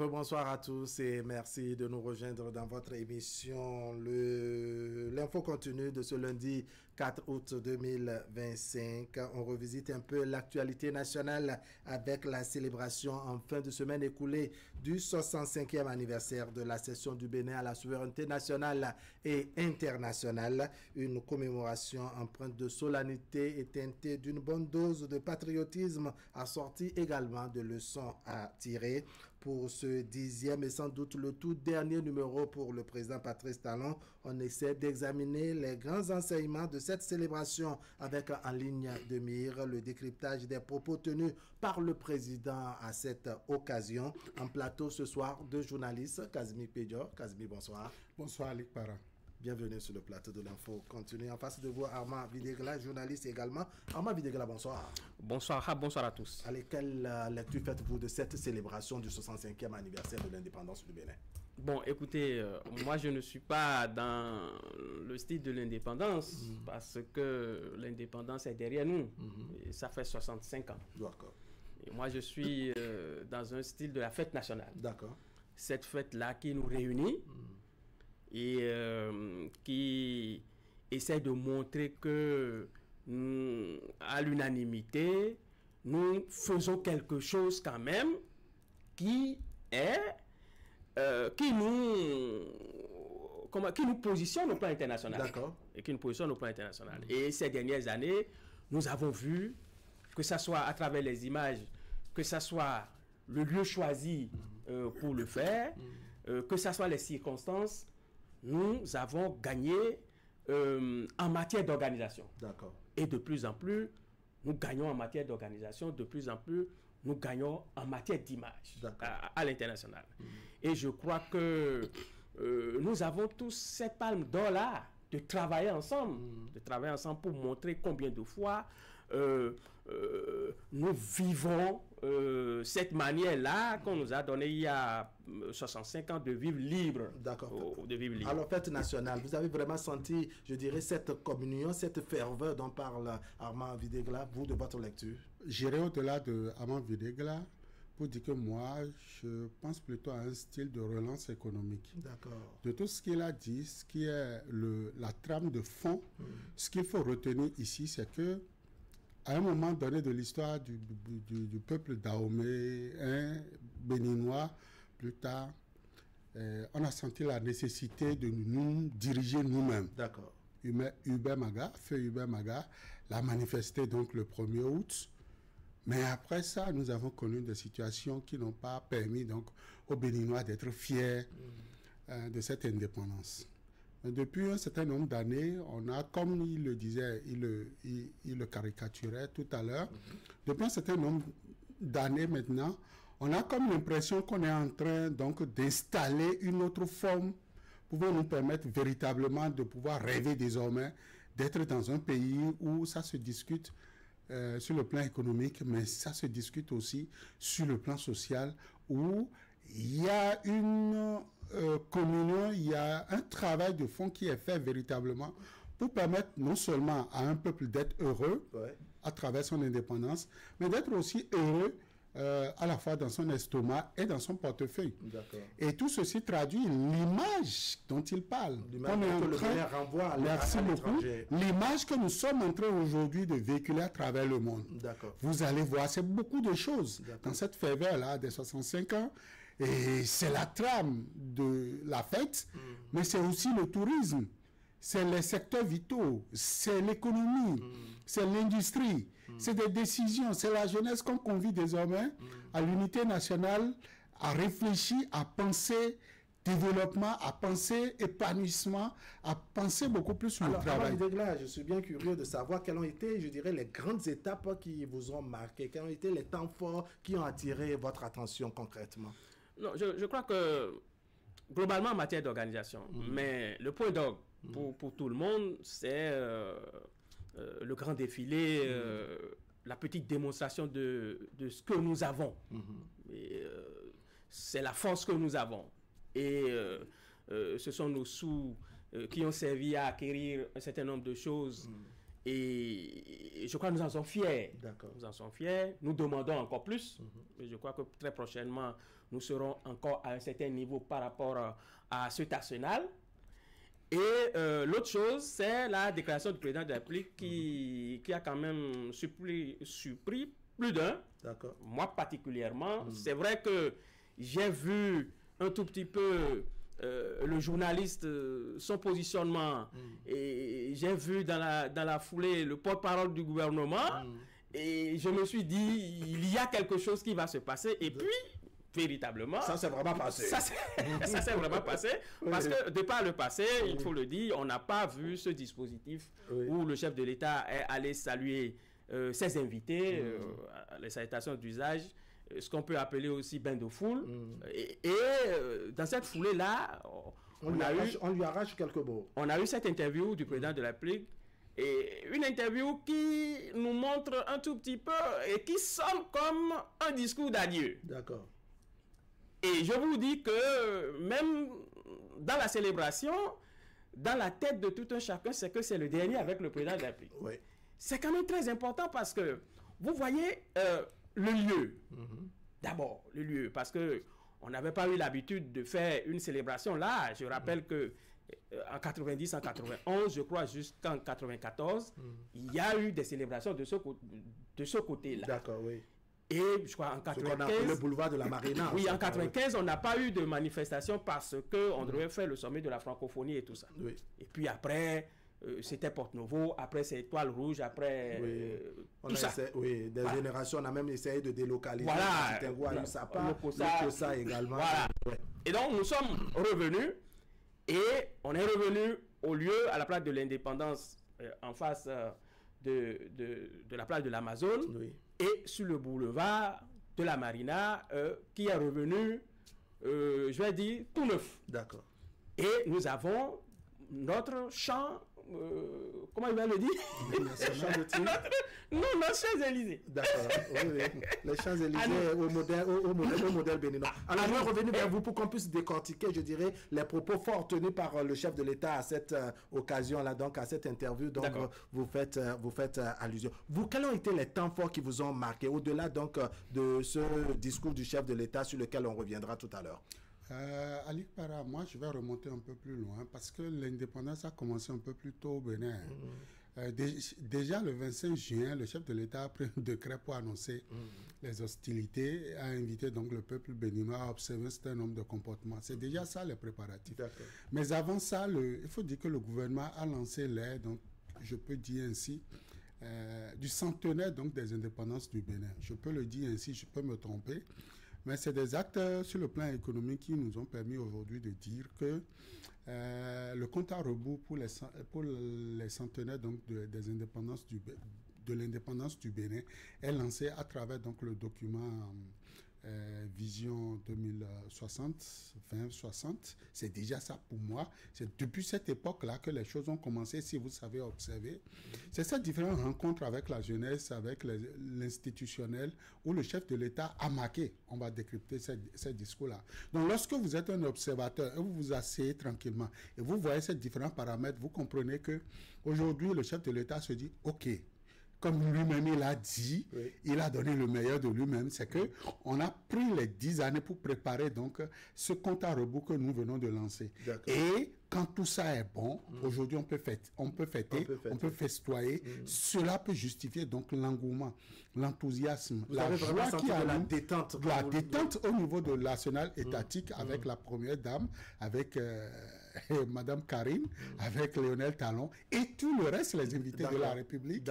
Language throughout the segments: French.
Rebonsoir à tous et merci de nous rejoindre dans votre émission l'info continue de ce lundi 4 août 2025. On revisite un peu l'actualité nationale avec la célébration en fin de semaine écoulée du 65e anniversaire de la cession du Bénin à la souveraineté nationale et internationale. Une commémoration empreinte de solennité et teintée d'une bonne dose de patriotisme, assortie également de leçons à tirer. Pour ce 10e et sans doute le tout dernier numéro pour le président Patrice Talon, on essaie d'examiner les grands enseignements de cette célébration avec en ligne de mire le décryptage des propos tenus par le président à cette occasion. En plateau ce soir, deux journalistes, Kazmi Pédior. Kazmi, bonsoir. Bonsoir, Alik Para. Bienvenue sur le plateau de l'info continue. En face de vous, Armand Videgla, journaliste également. Armand Videgla, bonsoir. Bonsoir, bonsoir à tous. Allez, quelle lecture faites-vous de cette célébration du 65e anniversaire de l'indépendance du Bénin? Bon, écoutez, moi je ne suis pas dans le style de l'indépendance parce que l'indépendance est derrière nous. Et ça fait 65 ans. D'accord. Et moi je suis dans un style de la fête nationale. D'accord. Cette fête-là qui nous réunit et qui essaie de montrer que à l'unanimité, nous faisons quelque chose quand même qui nous positionne au plan international. D'accord. Et qui nous positionne au plan international. Et ces dernières années, nous avons vu que ça soit à travers les images, que ça soit le lieu choisi pour le faire, que ça soit les circonstances, nous avons gagné en matière d'organisation. D'accord. Et de plus en plus, nous gagnons en matière d'organisation, de plus en plus, nous gagnons en matière d'image à l'international. Et je crois que nous avons tous cette palme d'or-là de travailler ensemble, pour montrer combien de fois nous vivons cette manière-là qu'on nous a donnée il y a 65 ans de vivre libre. D'accord. De vivre libre. Alors, fête nationale, vous avez vraiment senti, je dirais, cette communion, cette ferveur dont parle Armand Videgla, vous, de votre lecture? J'irai au-delà de Armand Videgla pour dire que moi, je pense plutôt à un style de relance économique. D'accord. De tout ce qu'il a dit, ce qui est la trame de fond, ce qu'il faut retenir ici, c'est que à un moment donné de l'histoire du peuple Dahomey, béninois, plus tard, on a senti la nécessité de nous diriger nous-mêmes. D'accord. Hubert Maga, feu Hubert Maga, l'a manifesté donc le 1er août. Mais après ça, nous avons connu des situations qui n'ont pas permis donc aux Béninois d'être fiers de cette indépendance. Mais depuis un certain nombre d'années, on a, comme il le disait, il le caricaturait tout à l'heure, depuis un certain nombre d'années maintenant, on a comme l'impression qu'on est en train donc d'installer une autre forme pouvant nous permettre véritablement de pouvoir rêver désormais d'être dans un pays où ça se discute sur le plan économique, mais ça se discute aussi sur le plan social, où il y a une communion, il y a un travail de fond qui est fait véritablement pour permettre non seulement à un peuple d'être heureux à travers son indépendance, mais d'être aussi heureux à la fois dans son estomac et dans son portefeuille. Et tout ceci traduit l'image dont il parle. Merci beaucoup. L'image que nous sommes en train aujourd'hui de véhiculer à travers le monde. Vous allez voir, c'est beaucoup de choses dans cette ferveur-là des 65 ans. Et c'est la trame de la fête, mais c'est aussi le tourisme. C'est les secteurs vitaux, c'est l'économie, c'est l'industrie, c'est des décisions, c'est la jeunesse qu'on convie désormais à l'unité nationale, à réfléchir, à penser développement, à penser épanouissement, à penser beaucoup plus sur le travail. Alors, je suis bien curieux de savoir quelles ont été, je dirais, les grandes étapes qui vous ont marqué, quels ont été les temps forts qui ont attiré votre attention concrètement. Non, je crois que globalement en matière d'organisation, mais le point d'orgue pour tout le monde, c'est le grand défilé, la petite démonstration de ce que nous avons. C'est la force que nous avons. Et ce sont nos sous qui ont servi à acquérir un certain nombre de choses. Et je crois que nous en sommes fiers. Nous en sommes fiers. Nous demandons encore plus. Et je crois que très prochainement, nous serons encore à un certain niveau par rapport à cet arsenal. Et l'autre chose, c'est la déclaration du président de la République qui a quand même surpris plus d'un. D'accord. Moi particulièrement. C'est vrai que j'ai vu un tout petit peu le journaliste, son positionnement, et j'ai vu dans la foulée le porte-parole du gouvernement, et je me suis dit, il y a quelque chose qui va se passer, et puis, véritablement... Ça s'est vraiment passé. Ça s'est vraiment passé, parce que de par le passé, il faut le dire, on n'a pas vu ce dispositif où le chef de l'État est allé saluer ses invités, les salutations d'usage, ce qu'on peut appeler aussi bain de foule. Et dans cette foulée-là, on lui arrache quelques mots. On a eu cette interview du président de la République, et une interview qui nous montre un tout petit peu et qui sonne comme un discours d'adieu. D'accord. Et je vous dis que même dans la célébration, dans la tête de tout un chacun, c'est que c'est le dernier avec le président de la République. Oui. C'est quand même très important parce que vous voyez le lieu. D'abord, le lieu, parce que on n'avait pas eu l'habitude de faire une célébration là. Je rappelle que en 90, en 91, je crois jusqu'en 94, il y a eu des célébrations de ce côté-là. D'accord, oui. Et je crois en 95... Ce qu'on appelle le boulevard de la Marina. Oui, en 95, on n'a pas eu de manifestation parce qu'on devait faire le sommet de la francophonie et tout ça. Oui. Et puis après, c'était Porte-Nouveau, après c'est Étoile Rouge, après tout ça. Oui, des générations, on a même essayé de délocaliser. Voilà. Le Kosa également. Voilà. Ouais. Et donc, nous sommes revenus et on est revenu au lieu, à la place de l'Indépendance, en face de la place de l'Amazone. Oui. Et sur le boulevard de la Marina, qui est revenu, je vais dire, tout neuf. D'accord. Et nous avons notre chant, comment il va le dire? Non, nos Champs-Élysées. D'accord, oui. Les Champs-Élysées au modèle béninois. Alors, je vais revenir vers vous pour qu'on puisse décortiquer, je dirais, les propos forts tenus par le chef de l'État à cette occasion-là, donc à cette interview. Donc, vous faites allusion. Vous, quels ont été les temps forts qui vous ont marqué, au-delà donc de ce discours du chef de l'État sur lequel on reviendra tout à l'heure? Ali Para, moi je vais remonter un peu plus loin parce que l'indépendance a commencé un peu plus tôt au Bénin. Déjà le 25 juin, le chef de l'État a pris un décret pour annoncer les hostilités, a invité donc le peuple béninois à observer un certain nombre de comportements. C'est déjà ça les préparatifs. Mais avant ça, il faut dire que le gouvernement a lancé l'air, donc je peux dire ainsi, du centenaire donc des indépendances du Bénin. Je peux le dire ainsi, je peux me tromper. Mais c'est des actes sur le plan économique qui nous ont permis aujourd'hui de dire que le compte à rebours pour les centenaires donc, des indépendances de l'indépendance du Bénin est lancé à travers donc, le document Vision 2060, 2060. C'est déjà ça pour moi. C'est depuis cette époque-là que les choses ont commencé, si vous savez observer. C'est cette différente rencontre avec la jeunesse, avec l'institutionnel, où le chef de l'État a marqué. On va décrypter ces discours-là. Donc, lorsque vous êtes un observateur et vous vous asseyez tranquillement et vous voyez ces différents paramètres, vous comprenez que aujourd'hui le chef de l'État se dit, OK, comme lui-même il a dit, il a donné le meilleur de lui-même, c'est que on a pris les 10 années pour préparer donc ce compte à rebours que nous venons de lancer. Et quand tout ça est bon, aujourd'hui on peut fêter, on peut festoyer. Cela peut justifier donc l'engouement, l'enthousiasme, la joie qui a la détente au niveau de l'arsenal étatique avec la première dame, avec Madame Karine, avec Lionel Talon et tout le reste, les invités de la République,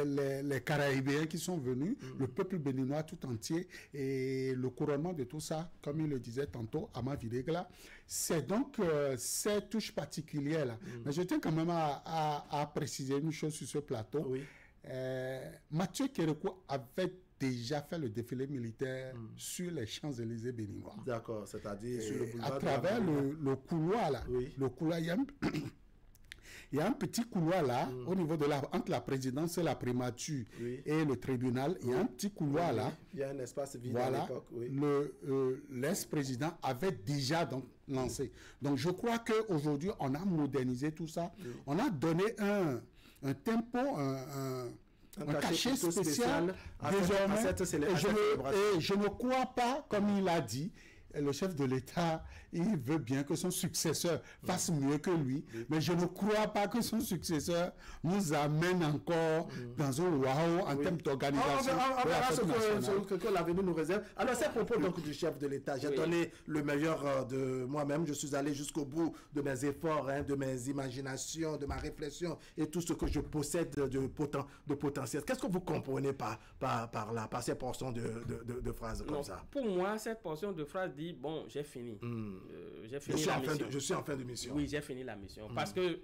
les Caraïbéens qui sont venus, le peuple béninois tout entier et le couronnement de tout ça, comme il le disait tantôt, Ama Videgla. C'est donc cette touche particulière là. Mais je tiens quand même à préciser une chose sur ce plateau. Mathieu Kérékou avait déjà fait le défilé militaire sur les Champs-Élysées béninois. D'accord, c'est-à-dire sur le boulevard. À travers le couloir là. Le couloir, il y a un petit couloir là, au niveau de entre la présidence et la primature et le tribunal. Il y a un petit couloir là. Il y a un espace vide à l'époque. L'ex-président avait déjà donc lancé. Donc je crois qu'aujourd'hui, on a modernisé tout ça. On a donné un tempo, un cachet spécial désormais. Et je ne crois pas, comme il a dit, le chef de l'État, il veut bien que son successeur fasse mieux que lui, mais je ne crois pas que son successeur nous amène encore dans un waouh en termes d'organisation. On verra ce que l'avenir nous réserve. Alors, c'est à propos donc du chef de l'État. J'ai donné le meilleur de moi-même. Je suis allé jusqu'au bout de mes efforts, de mes imaginations, de ma réflexion et tout ce que je possède de potentiel. Qu'est-ce que vous comprenez par ces portions de phrases comme ça? Pour moi, cette portion de phrase dit bon, j'ai fini. J'ai fini la mission. Je suis en fin de mission. Oui, j'ai fini la mission. Parce que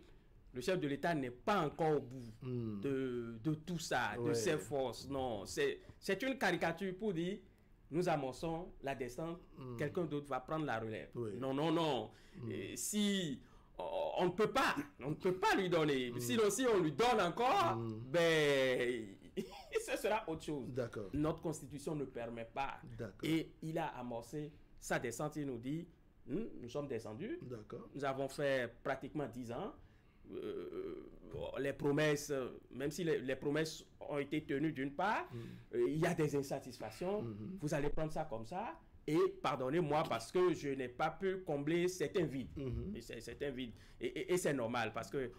le chef de l'État n'est pas encore au bout de tout ça, de ses forces. Non, c'est une caricature pour dire nous amorçons la descente, quelqu'un d'autre va prendre la relève. Non. Et si on ne peut pas lui donner. Sinon, si on lui donne encore, ben ce sera autre chose. Notre constitution ne permet pas. Et il a amorcé sa descente. Il nous dit nous sommes descendus. Nous avons fait pratiquement 10 ans. Les promesses, même si les promesses ont été tenues d'une part, il y a des insatisfactions. Vous allez prendre ça comme ça. Et pardonnez-moi parce que je n'ai pas pu combler certains vides. Certains vides. Et c'est normal parce que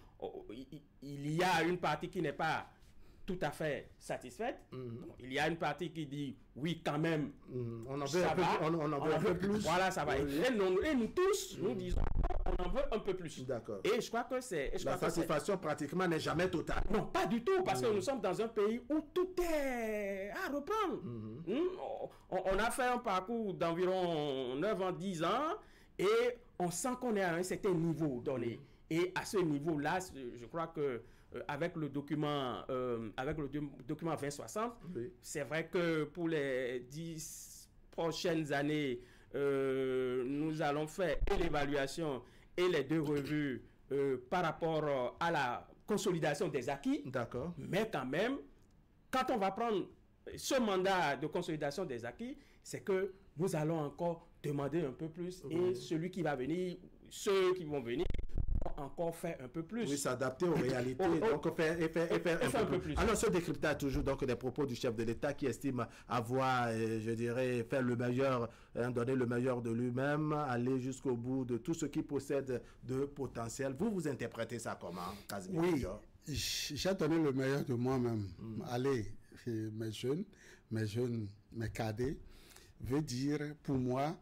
il y a une partie qui n'est pas tout à fait satisfaite. Il y a une partie qui dit oui quand même. On en veut un peu plus. Voilà, ça va. Et nous tous, nous disons on en veut un peu plus. Et je crois que c'est... La satisfaction pratiquement n'est jamais totale. Non, pas du tout, parce que nous sommes dans un pays où tout est à reprendre. On a fait un parcours d'environ 9 ans, 10 ans, et on sent qu'on est à un certain niveau donné. Et à ce niveau-là, je crois que avec le document 2060, c'est vrai que pour les 10 prochaines années, nous allons faire l'évaluation et les 2 revues par rapport à la consolidation des acquis. Mais quand même, quand on va prendre ce mandat de consolidation des acquis, c'est que nous allons encore demander un peu plus et celui qui va venir, ceux qui vont venir, encore faire un peu plus. Oui, s'adapter aux réalités, donc faire un peu plus. Alors, ce décryptage toujours donc des propos du chef de l'État qui estime avoir, je dirais, faire le meilleur, donner le meilleur de lui-même, aller jusqu'au bout de tout ce qu'il possède de potentiel. Vous interprétez ça comment, Casimir? Oui, j'ai donné le meilleur de moi-même. Allez, mes jeunes, mes cadets, veut dire pour moi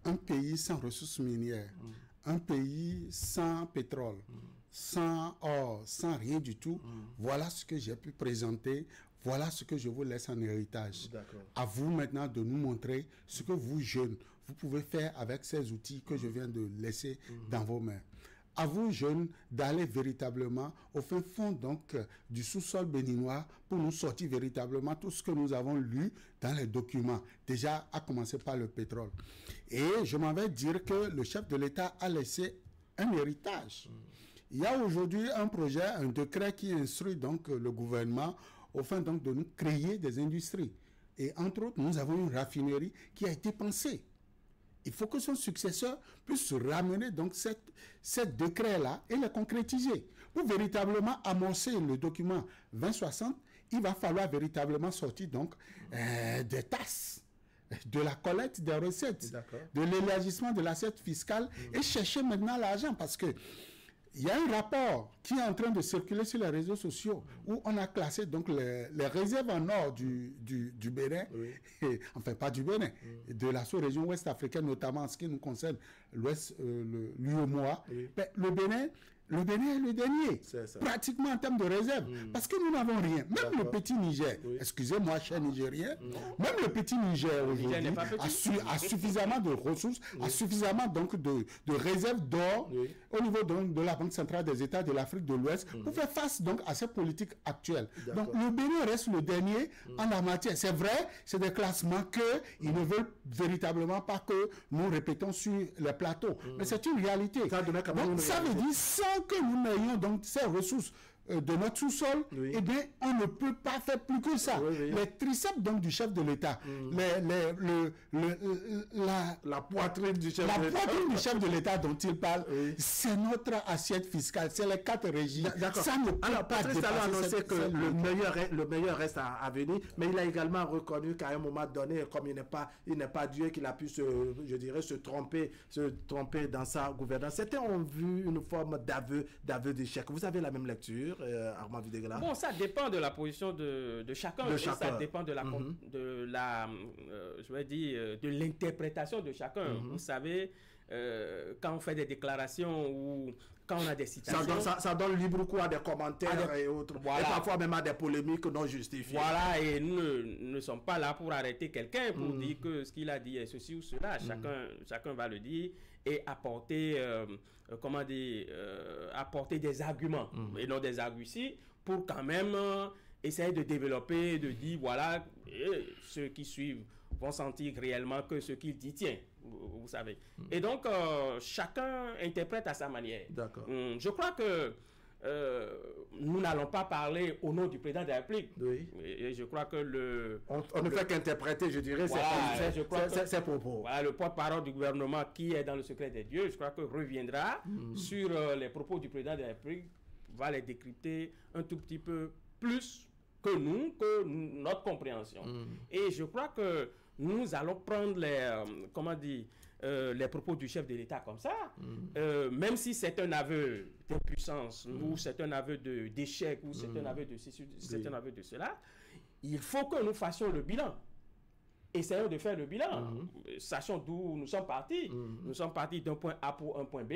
un pays sans ressources minières. Un pays sans pétrole, sans or, sans rien du tout. Voilà ce que j'ai pu présenter. Voilà ce que je vous laisse en héritage. À vous maintenant de nous montrer ce que vous, jeunes, vous pouvez faire avec ces outils que je viens de laisser dans vos mains. À vous, jeunes, d'aller véritablement au fin fond donc du sous-sol béninois pour nous sortir véritablement tout ce que nous avons lu dans les documents, déjà à commencer par le pétrole. Et je m'en vais dire que le chef de l'État a laissé un héritage. Il y a aujourd'hui un projet, un décret qui instruit donc le gouvernement au fin donc de nous créer des industries. Et entre autres, nous avons une raffinerie qui a été pensée. Il faut que son successeur puisse ramener donc ce décret-là et le concrétiser. Pour véritablement amorcer le document 2060, il va falloir véritablement sortir donc des tasses, de la collecte des recettes, de l'élargissement de l'assiette fiscale et chercher maintenant l'argent parce que il y a un rapport qui est en train de circuler sur les réseaux sociaux où on a classé donc les réserves en or du Bénin, enfin pas du Bénin, de la sous-région ouest africaine, notamment en ce qui nous concerne l'UEMOA. Le Bénin est le dernier, pratiquement en termes de réserve, parce que nous n'avons rien. Même le petit Niger, excusez-moi, cher Nigérien, même le petit Niger aujourd'hui a suffisamment de ressources, a suffisamment donc de réserves d'or au niveau donc de la Banque centrale des États de l'Afrique de l'Ouest pour faire face donc à cette politique actuelle. Donc le Bénin reste le dernier en la matière. C'est vrai, c'est des classements qu'ils ne veulent véritablement pas que nous répétons sur les plateaux. Mais c'est une réalité. Donc ça veut dire sans que nous n'ayons donc ces ressources de notre sous-sol, Oui. eh bien, on ne peut pas faire plus que ça. Oui, oui. Les triceps donc du chef de l'État, La poitrine du chef la de l'État. poitrine du chef de l'État dont il parle, Oui. c'est notre assiette fiscale, c'est les 4 régimes. D'accord. Ça ne peut Alors, pas Patrice Talon a dépasser annoncé cette- que cette- le meilleur reste à venir, mais il a également reconnu qu'à un moment donné, comme il n'est pas Dieu, qu'il a pu se tromper dans sa gouvernance. Certains ont vu une forme d'aveu d'échec. Vous avez la même lecture, Armand Videgala? Bon, ça dépend de la position de chacun. De Et chacun. ça dépend de je vais dire, de l'interprétation de chacun. Vous savez, quand on fait des déclarations ou quand on a des citations... Ça donne libre cours à des commentaires et autres. Voilà. Et parfois même à des polémiques non justifiées. Voilà, et nous ne sommes pas là pour arrêter quelqu'un, pour dire que ce qu'il a dit est ceci ou cela. Chacun va le dire et apporter, apporter des arguments, et non des arguties, pour quand même essayer de développer, de dire, voilà, ceux qui suivent vont sentir réellement que ce qu'il dit tient, vous savez. Et donc, chacun interprète à sa manière. D'accord. Je crois que nous n'allons pas parler au nom du président de la République. Oui. Et je crois que on ne fait qu'interpréter, je dirais, Voilà, je crois que- ses propos. voilà, le porte-parole du gouvernement qui est dans le secret des dieux, je crois que reviendra sur les propos du président de la République, va les décrypter un tout petit peu plus que notre compréhension. Et je crois que nous allons prendre les propos du chef de l'État comme ça, même si c'est un aveu d'impuissance, ou c'est un aveu d'échec, ou c'est un aveu de ceci, c'est un aveu de cela, il faut que nous fassions le bilan. Essayons de faire le bilan. Sachons d'où nous sommes partis. Nous sommes partis d'un point A pour un point B.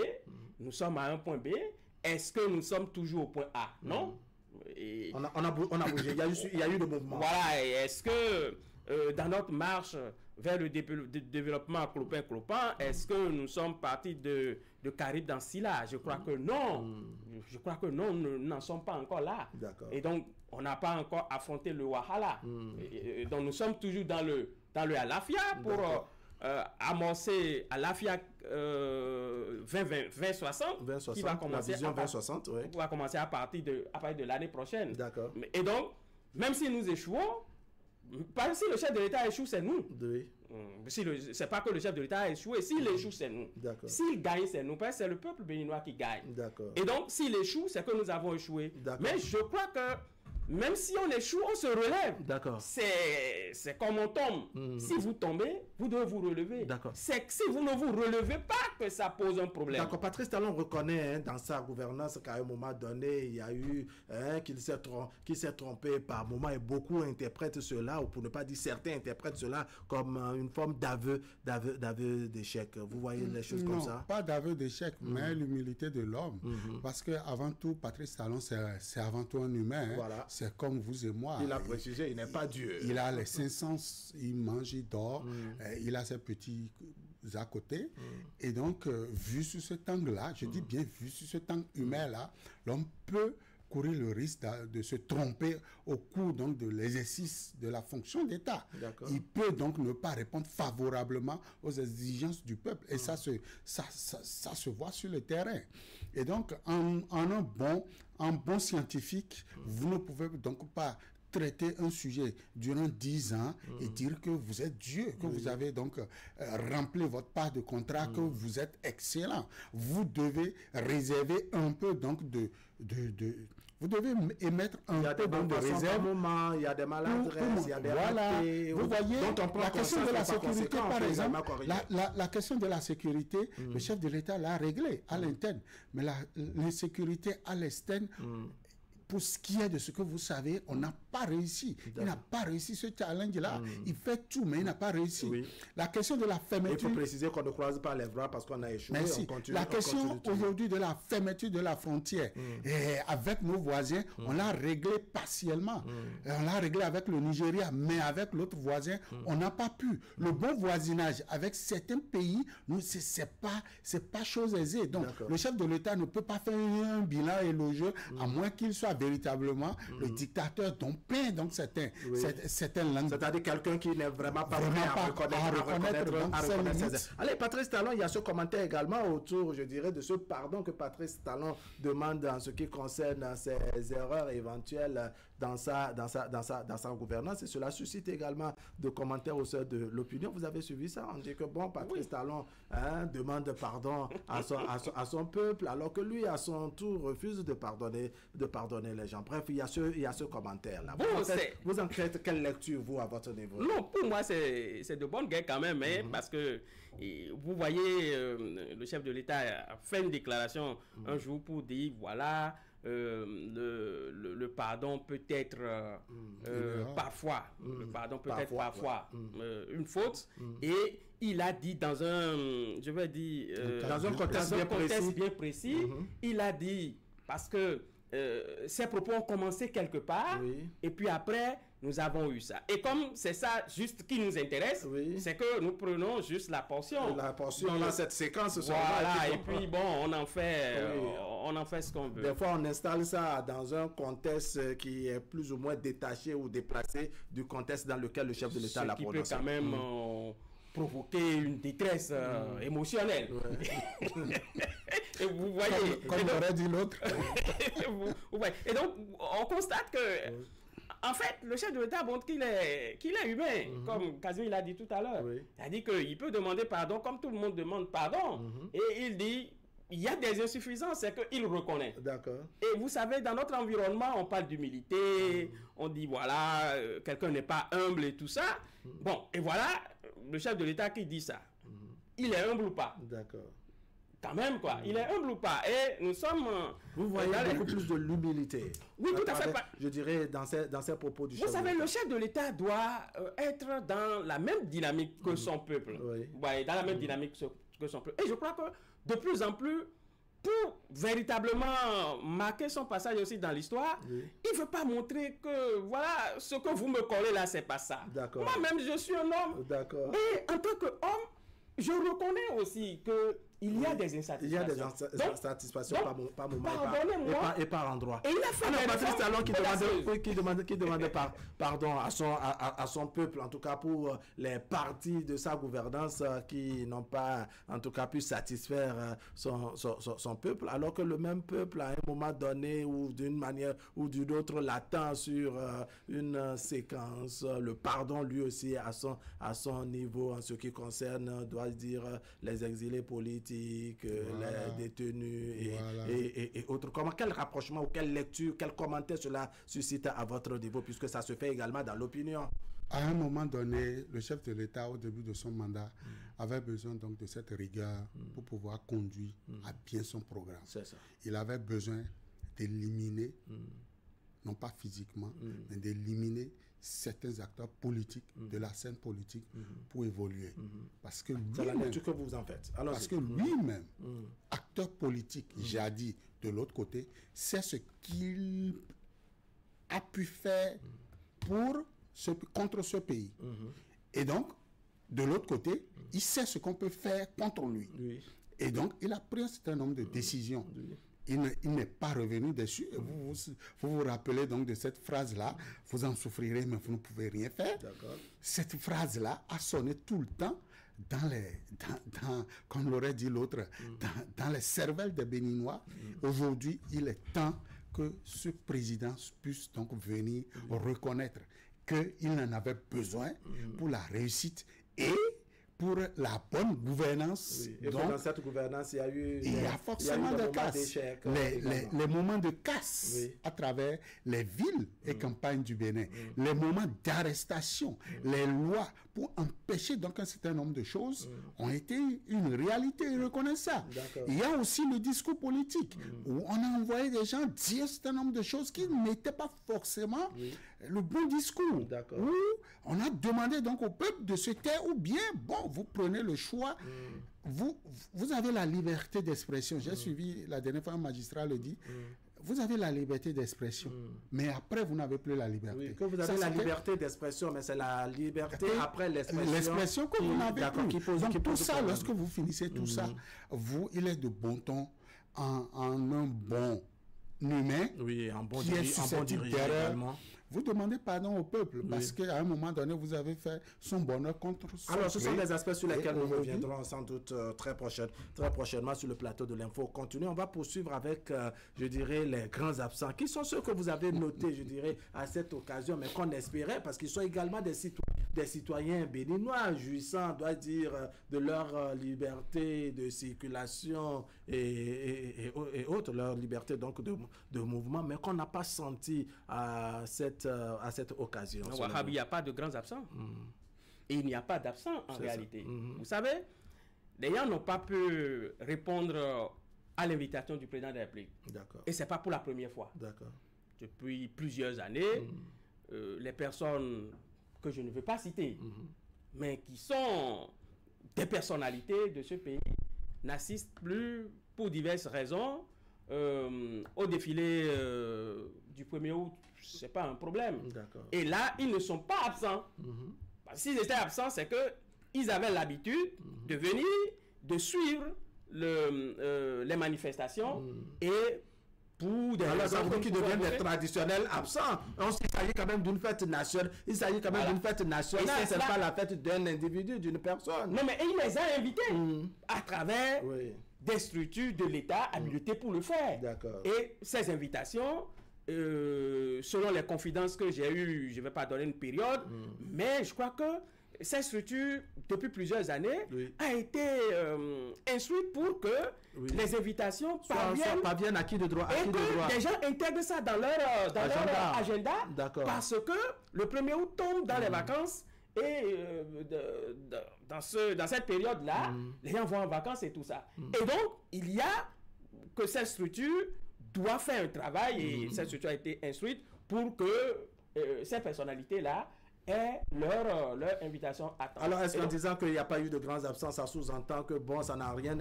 Nous sommes à un point B. Est-ce que nous sommes toujours au point A? Non. Et On a bougé. Il y a eu de mouvement. voilà. Et est-ce que dans notre marche vers le développement clopin-clopin, est-ce que nous sommes partis de Caribe dans Silla? Je crois que non. Je crois que non, nous n'en sommes pas encore là. D'accord. Et donc, on n'a pas encore affronté le Wahala. Et donc, nous sommes toujours dans le Alafia pour amorcer Alafia 2060 qui va commencer la vision 2060, oui. va commencer à partir de l'année prochaine. D'accord. Et donc, même si nous échouons, si le chef de l'État échoue, c'est nous. Oui. C'est pas que le chef de l'État a échoué. S'il échoue, c'est nous. D'accord. S'il gagne, c'est nous. Parce que c'est le peuple béninois qui gagne. D'accord. Et donc, s'il échoue, c'est que nous avons échoué. D'accord. Mais je crois que même si on échoue, on se relève. D'accord. C'est comme on tombe. Si vous tombez, vous devez vous relever. D'accord. C'est que si vous ne vous relevez pas que ça pose un problème. D'accord. Patrice Talon reconnaît dans sa gouvernance qu'à un moment donné, il y a eu qu'il s'est trompé par moment, et beaucoup interprètent cela, ou pour ne pas dire certains interprètent cela comme une forme d'aveu d'échec. Vous voyez les choses comme ça? Non, pas d'aveu d'échec, mais l'humilité de l'homme. Parce que avant tout, Patrice Talon, c'est avant tout un humain. Hein. Voilà. C'est comme vous et moi. Il a précisé, il n'est pas Dieu. Il a les 5 sens, il mange, il dort, il a ses petits à côté. Et donc, vu sur cet angle-là, je dis bien vu sur cet angle humain-là, l'homme peut courir le risque de se tromper au cours donc de l'exercice de la fonction d'État. D'accord. Il peut donc ne pas répondre favorablement aux exigences du peuple. Et ça se voit sur le terrain. Et donc, en un bon scientifique, vous ne pouvez donc pas traiter un sujet durant 10 ans et dire que vous êtes Dieu, que vous avez donc rempli votre part de contrat, que vous êtes excellent. Vous devez réserver un peu donc vous devez émettre un peu donc de réserve. Il y a des maladresses, il y a des voilà. ratés. Vous voyez, la question de la sécurité, par exemple, la question de la sécurité, le chef de l'État l'a réglé à l'interne. Mais l'insécurité à l'externe, pour ce qui est de ce que vous savez, on n'a pas réussi. Il n'a pas réussi ce challenge-là. Il fait tout, mais il n'a pas réussi. Oui. La question de la fermeture... Il faut préciser qu'on ne croise pas les bras parce qu'on a échoué. Merci. La question aujourd'hui de la fermeture de la frontière, et avec nos voisins, on l'a réglé partiellement. On l'a réglé avec le Nigeria, mais avec l'autre voisin, on n'a pas pu. Le bon voisinage avec certains pays, c'est pas chose aisée. Donc, le chef de l'État ne peut pas faire un bilan élogieux, à moins qu'il soit véritablement le dictateur dont peint donc certains langues. C'est-à-dire quelqu'un qui n'est vraiment pas prêt à reconnaître ses erreurs. Allez, Patrice Talon, il y a ce commentaire également autour, je dirais, de ce pardon que Patrice Talon demande en ce qui concerne ses erreurs éventuelles dans sa gouvernance, et cela suscite également de commentaires au sein de l'opinion. Vous avez suivi ça? On dit que bon, Patrice Talon demande pardon à son peuple, alors que lui, à son tour, refuse de pardonner les gens. Bref, il y a ce commentaire-là. Bon, vous en faites quelle lecture, vous, à votre niveau? Non, pour moi, c'est de bonne guerre quand même, parce que vous voyez, le chef de l'État a fait une déclaration un jour pour dire, voilà, le pardon peut être parfois, une faute, et il a dit dans un contexte bien précis, il a dit, parce que ces propos ont commencé quelque part, et puis après, nous avons eu ça. Et comme c'est ça juste qui nous intéresse, c'est que nous prenons juste la portion. Dans cette séquence. Voilà, et puis bon, on en fait ce qu'on veut. Des fois, on installe ça dans un contexte qui est plus ou moins détaché ou déplacé du contexte dans lequel le chef de l'État l'a prononcé. Ce qui peut quand même provoquer une détresse émotionnelle. Et vous voyez... Comme aurait dit l'autre. Et donc, on constate que... En fait, le chef de l'État montre qu'il est humain, comme Casimir l'a dit tout à l'heure. Il a dit qu'il peut demander pardon comme tout le monde demande pardon. Et il dit, il y a des insuffisances, c'est qu'il reconnaît. D'accord. Et vous savez, dans notre environnement, on parle d'humilité, on dit, voilà, quelqu'un n'est pas humble et tout ça. Bon, et voilà, le chef de l'État qui dit ça. Il est humble ou pas? D'accord. Quand même, quoi. Il est humble ou pas? Et nous sommes... Vous voyez beaucoup plus de l'humilité. Oui, tout à fait. Je dirais, dans ces propos du chef de l'État. Vous savez, le chef de l'État doit être dans la même dynamique que son peuple. Dans la même dynamique que son peuple. Et je crois que de plus en plus, pour véritablement marquer son passage aussi dans l'histoire, il ne veut pas montrer que, voilà, ce que vous me collez là, c'est pas ça. Moi-même, je suis un homme. Et en tant qu'homme, je reconnais aussi que il y a des insatisfactions. Il y a des insatisfactions par moment et par endroit. Et il a fait Patrice Talon qui demande pardon à son peuple, en tout cas pour les parties de sa gouvernance qui n'ont pas, en tout cas, pu satisfaire son peuple, alors que le même peuple, à un moment donné, ou d'une manière ou d'une autre, l'attend sur une séquence. Le pardon, lui aussi, à son niveau, en ce qui concerne, doit dire, les exilés politiques, les détenus et autres. Quel rapprochement ou quelle lecture, quel commentaire cela suscite à votre niveau, puisque ça se fait également dans l'opinion? À un moment donné, le chef de l'État, au début de son mandat, avait besoin donc de cette rigueur pour pouvoir conduire à bien son programme. C'est ça. Il avait besoin d'éliminer, non pas physiquement, mais d'éliminer certains acteurs politiques de la scène politique pour évoluer. Parce que c'est la lecture que vous en faites. Parce que lui-même, acteur politique, j'ai dit de l'autre côté, c'est ce qu'il a pu faire contre ce pays. Et donc, de l'autre côté, il sait ce qu'on peut faire contre lui. Et donc, il a pris un certain nombre de décisions. Il n'est pas revenu dessus. Vous rappelez donc de cette phrase-là, vous en souffrirez, mais vous ne pouvez rien faire. Cette phrase-là a sonné tout le temps comme l'aurait dit l'autre, dans les cervelles des Béninois. Aujourd'hui, il est temps que ce président puisse donc venir reconnaître qu'il en avait besoin pour la réussite et pour la bonne gouvernance. Et donc, dans cette gouvernance, il y a forcément des casses. Les moments de casse à travers les villes et campagnes du Bénin, les moments d'arrestation, les lois pour empêcher donc un certain nombre de choses ont été une réalité, ils reconnaissent ça. Il y a aussi le discours politique où on a envoyé des gens dire un certain nombre de choses qui n'étaient pas forcément le bon discours. Où on a demandé donc au peuple de se taire ou bien, bon, vous prenez le choix. Vous avez la liberté d'expression. J'ai suivi la dernière fois, un magistrat le dit. Vous avez la liberté d'expression, mais après, vous n'avez plus la liberté. Oui, que vous avez la liberté d'expression, mais c'est la liberté après l'expression. L'expression que vous n'avez plus. Donc, tout ça, lorsque vous finissez tout ça, il est de bon ton, en un bon humain, un bon qui est susceptible d'erreur. vous demandez pardon au peuple parce qu'à un moment donné, vous avez fait son bonheur contre son Alors, ce sont gré. des aspects sur lesquels nous aujourd'hui, reviendrons sans doute très prochainement sur le plateau de l'Info Continue. On va poursuivre avec, je dirais, les grands absents. Qui sont ceux que vous avez notés, je dirais, à cette occasion, mais qu'on espérait, parce qu'ils sont également des citoyens béninois, jouissant, doit dire, de leur liberté de circulation et autres, leur liberté donc de mouvement, mais qu'on n'a pas senti à cette occasion. Il n'y a pas de grands absents. Et il n'y a pas d'absents en réalité. Vous savez, les gens n'ont pas pu répondre à l'invitation du président de la République. D'accord. Et ce n'est pas pour la première fois. D'accord. Depuis plusieurs années, les personnes que je ne veux pas citer, mais qui sont des personnalités de ce pays, n'assistent plus pour diverses raisons au défilé du 1er août. Ce n'est pas un problème. Et là, ils ne sont pas absents. S'ils étaient absents, c'est qu'ils avaient l'habitude de venir, de suivre les manifestations et pour des raisons qui deviennent des traditionnels absents. Il s'agit quand même d'une fête nationale. Il s'agit quand même d'une fête nationale. Ce n'est pas la fête d'un individu, d'une personne. Non, mais il les a invités à travers des structures de l'État habilitées pour le faire. Et ces invitations, selon les confidences que j'ai eues, je ne vais pas donner une période, mais je crois que cette structure, depuis plusieurs années, a été instruite pour que les invitations parviennent à qui de droit. Et que des gens intègrent ça dans leur agenda. Parce que le 1er août tombe dans les vacances et dans cette période-là, les gens vont en vacances et tout ça. Et donc, il y a que cette structure doit faire un travail et cette structure a été instruite pour que ces personnalités-là aient leur invitation à temps. Alors, est-ce qu'en disant qu'il n'y a pas eu de grands absents, ça sous-entend que bon, ça n'a rien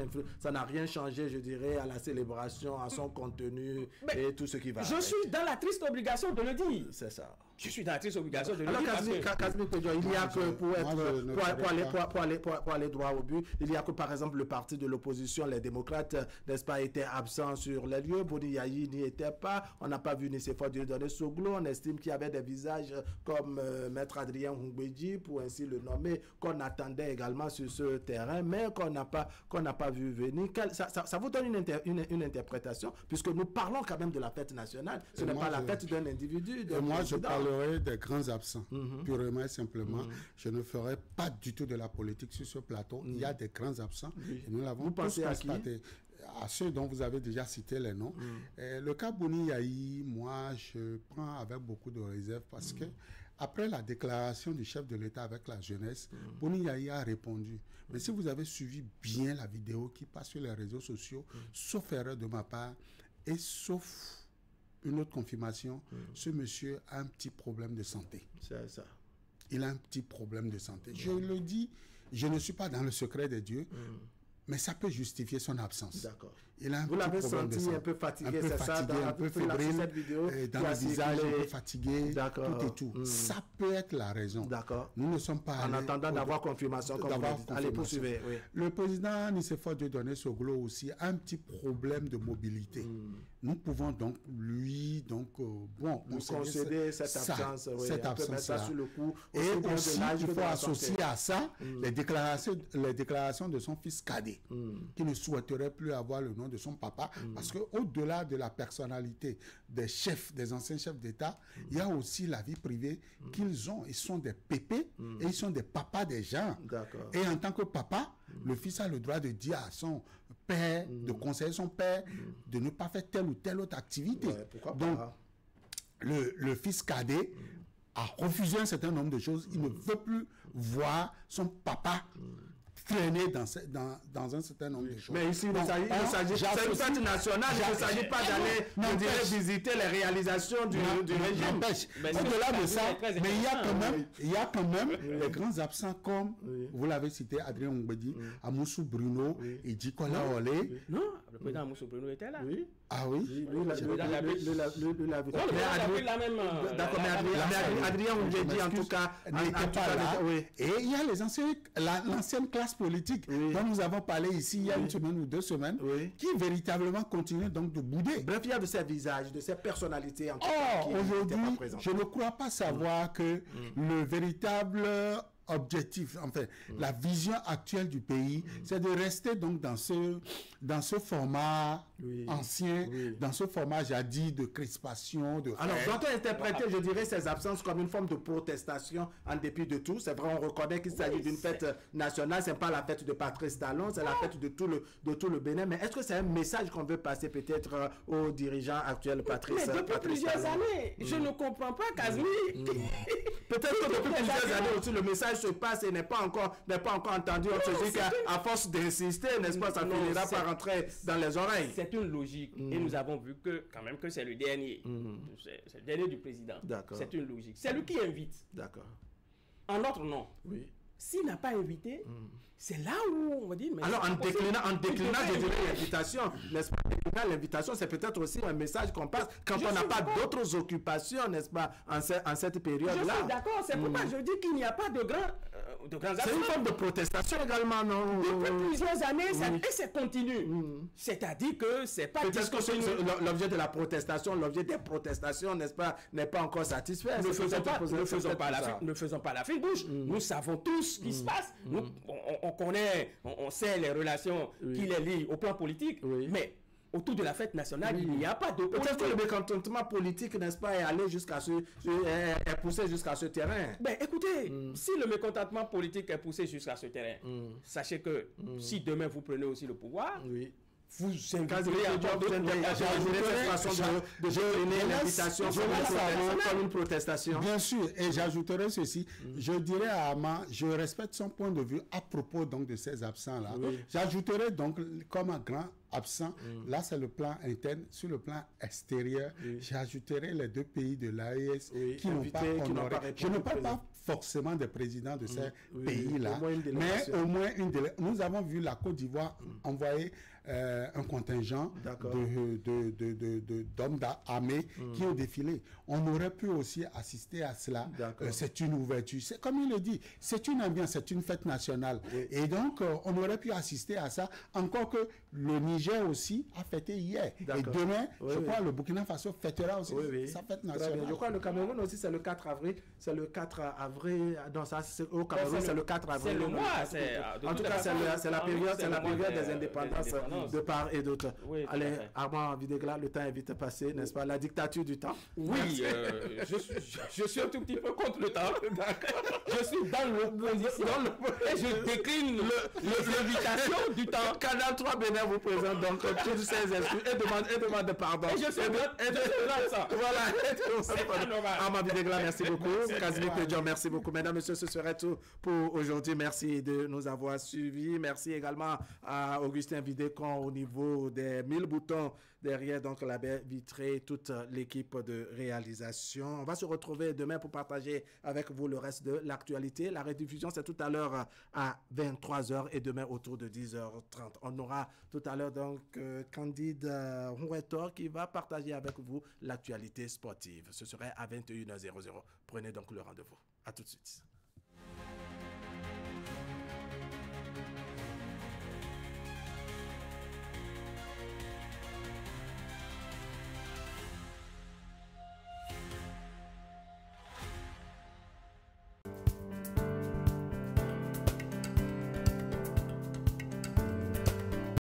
changé, je dirais, à la célébration, à son contenu et tout ce qui va Je suis dans la triste obligation de le dire. C'est ça. Je suis dans la triste obligation de le dire. Alors, Casimir Pedro, il n'y a que pour aller droit au but, il y a que par exemple le parti de l'opposition, les démocrates, n'est-ce pas, étaient absents sur les lieux. Boni Yayi n'y était pas. On n'a pas vu Nicéphore Dieudonné Soglo. On estime qu'il y avait des visages comme Maître Adrien Hungbeji, pour ainsi le nommer, qu'on attendait également sur ce terrain, mais qu'on n'a pas vu venir. Ça vous donne une interprétation, puisque nous parlons quand même de la fête nationale. Ce n'est pas la fête d'un individu. Moi, je parlerai des grands absents, purement et simplement. Je ne ferai pas du tout de la politique sur ce plateau. Il y a des grands absents. Et nous l'avons tous constaté. À ceux dont vous avez déjà cité les noms. Le cas Boni Yayi, moi, je prends avec beaucoup de réserve parce que après la déclaration du chef de l'État avec la jeunesse, Boni Yayi a répondu. Mais si vous avez suivi bien la vidéo qui passe sur les réseaux sociaux, sauf erreur de ma part, et sauf une autre confirmation, ce monsieur a un petit problème de santé. C'est ça. Il a un petit problème de santé. Je le dis, je ne suis pas dans le secret des dieux, mais ça peut justifier son absence. D'accord. Vous l'avez senti un peu fatigué, c'est ça, un peu fébrile, dans le visage, un peu fatigué, tout et tout. Ça peut être la raison. D'accord. Nous ne sommes pas en attendant d'avoir confirmation, comme vous dites. Allez, poursuivez. Oui. Le président Nicéphore Dieudonné Soglo aussi a un petit problème de mobilité. Nous pouvons donc lui, concéder cette absence, cette absence-là. Sur le coup, et aussi, il faut associer à ça les déclarations de son fils cadet, qui ne souhaiterait plus avoir le nom de son papa, parce qu'au-delà de la personnalité des chefs, des anciens chefs d'État, il y a aussi la vie privée qu'ils ont. Ils sont des pépés et ils sont des papas des gens. Et en tant que papa, le fils a le droit de dire à son père, de conseiller son père, de ne pas faire telle ou telle autre activité. Donc, le fils cadet a refusé un certain nombre de choses. Il ne veut plus voir son papa traîner dans un certain nombre de choses. Mais ici, c'est une fête nationale, il ne s'agit pas d'aller visiter les réalisations du régime. Au-delà de ça, mais il y a quand même les grands absents comme, vous l'avez cité, Adrien Hungbeji, Amoussou Bruno, et Djikola Olé. Le président Moussa Bruno était là. Oui. Ah oui? Lui, l'a vu. D'accord, mais Adrien Oundjedji, en tout cas, n'était pas là. Oui. Et il y a l'ancienne classe politique dont nous avons parlé ici il y a une semaine ou 2 semaines, qui véritablement continue donc de bouder. Bref, il y a de ces visages, de ces personnalités en tout cas. Or, aujourd'hui, présentes. je ne crois pas savoir que le véritable objectif, enfin, la vision actuelle du pays, c'est de rester donc dans ce format ancien, dans ce format jadis de crispation, de... Alors, doit-on interpréter, je dirais, ces absences comme une forme de protestation en dépit de tout? C'est vrai, on reconnaît qu'il s'agit d'une fête nationale, c'est pas la fête de Patrice Talon, c'est la fête de tout le Bénin, mais est-ce que c'est un message qu'on veut passer peut-être aux dirigeants actuels, Patrice? Mais depuis plusieurs années, je ne comprends pas, Kazmi. Peut-être que depuis plusieurs années aussi, le message se passe et n'est pas encore entendu. On se dit qu'à force d'insister, n'est-ce pas, ça finira par rentrer dans les oreilles. C'est une logique. Et nous avons vu que, quand même, que c'est le dernier. C'est le dernier du président. C'est une logique. C'est lui qui invite. D'accord. En notre nom. Oui. S'il n'a pas invité, c'est là où on va dire... Mais alors, en déclinant, je dirais l'invitation, n'est-ce pas? L'invitation, c'est peut-être aussi un message qu'on passe quand on n'a pas d'autres occupations, n'est-ce pas, en cette période-là. Je suis d'accord, c'est pourquoi je dis qu'il n'y a pas de grands c'est une forme de protestation également, non? Depuis plusieurs années, et c'est continu. C'est-à-dire que c'est pas... Peut-être que l'objet de la protestation, l'objet des protestations, n'est-ce pas, n'est pas encore satisfait. Ne faisons pas la fine bouche. Nous savons tous ce qui se passe. On connaît, on sait les relations qui les lient au plan politique, mais autour de la fête nationale, il n'y a pas de... Peut-être que le mécontentement politique, n'est-ce pas, est allé est poussé jusqu'à ce terrain. Ben, écoutez, si le mécontentement politique est poussé jusqu'à ce terrain, sachez que si demain vous prenez aussi le pouvoir, vous inviterez à cette façon de gérer l'invitation comme une protestation. Bien sûr, et j'ajouterai ceci, je dirais à Ama, je respecte son point de vue à propos donc de ces absents-là. J'ajouterai donc comme un grand absent, là c'est le plan interne, sur le plan extérieur, j'ajouterai les 2 pays de l'AES qui n'ont pas honoré. Je ne parle pas forcément des présidents de ces pays-là, mais au moins nous avons vu la Côte d'Ivoire envoyer un contingent d'hommes armés qui ont défilé. On aurait pu aussi assister à cela. C'est une ouverture. C'est comme il le dit, c'est une ambiance, c'est une fête nationale. Et donc, on aurait pu assister à ça. Encore que le Niger aussi a fêté hier. Et demain, je crois, le Burkina Faso fêtera aussi sa fête nationale. Je crois que le Cameroun aussi, c'est le 4 avril. C'est le 4 avril. Non, ça, au Cameroun, c'est le 4 avril. C'est le mois. En tout cas, c'est la période des indépendances de part et d'autre. Allez, Armand Videgla, le temps est vite passé, n'est-ce pas? La dictature du temps. Oui, je suis un tout petit peu contre le temps. Je suis dans l'opposition et je décline l'invitation du temps. Canal 3 Bénin vous présente donc toutes ces excuses et demande pardon. Et je suis là ça. Voilà. Armand Videgla, merci beaucoup. Kazmi Pedjon, merci beaucoup. Mesdames, messieurs, ce serait tout pour aujourd'hui. Merci de nous avoir suivis. Merci également à Augustin Vidécon au niveau des 1000 boutons derrière donc la baie vitrée, toute l'équipe de réalisation. On va se retrouver demain pour partager avec vous le reste de l'actualité. La rediffusion, c'est tout à l'heure à 23h et demain autour de 10h30. On aura tout à l'heure donc Candide Rouetor qui va partager avec vous l'actualité sportive. Ce serait à 21h00. Prenez donc le rendez-vous. À tout de suite.